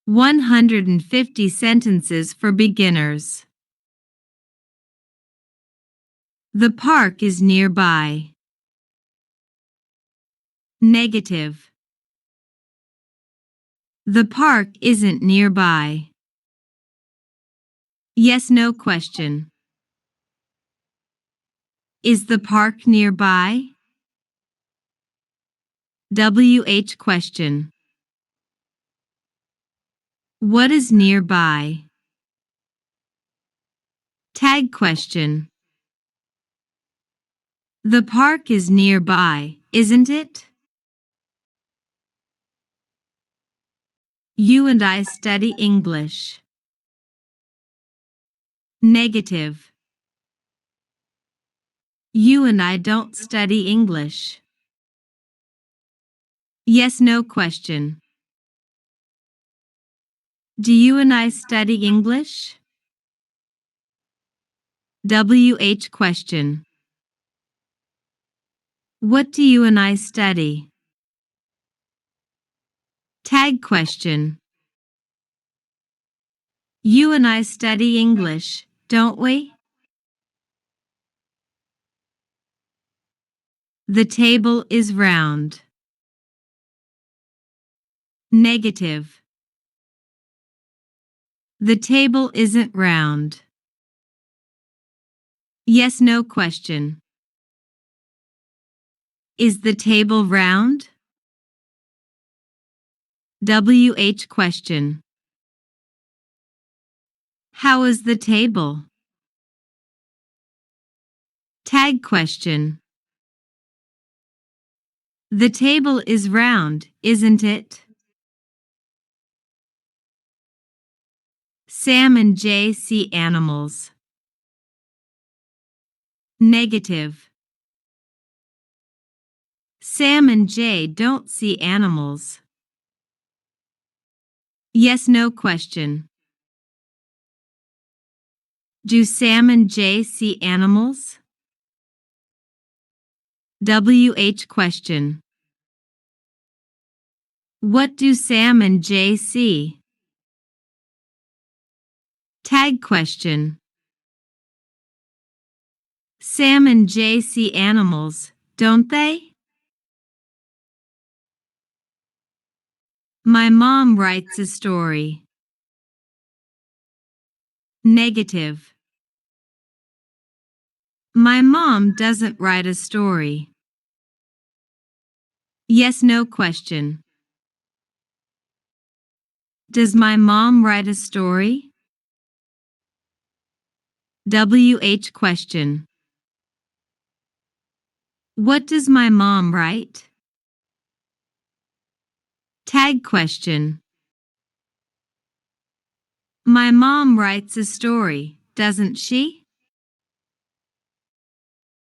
150 sentences for beginners. The park is nearby. Negative. The park isn't nearby. Yes/no question. Is the park nearby? WH question. What is nearby? Tag question. The park is nearby, isn't it? You and I study English. Negative. You and I don't study English. Yes/no question. Do you and I study English? WH question. What do you and I study? Tag question. You and I study English, don't we? The table is round. Negative. The table isn't round. Yes/no question. Is the table round? WH question. How is the table? Tag question. The table is round, isn't it? Sam and Jay see animals. Negative. Sam and Jay don't see animals. Yes/no question. Do Sam and Jay see animals? WH question. What do Sam and Jay see? Tag question. Sam and Jay see animals, don't they? My mom writes a story. Negative. My mom doesn't write a story. Yes/no question. Does my mom write a story? WH question. What does my mom write? Tag question. My mom writes a story, doesn't she?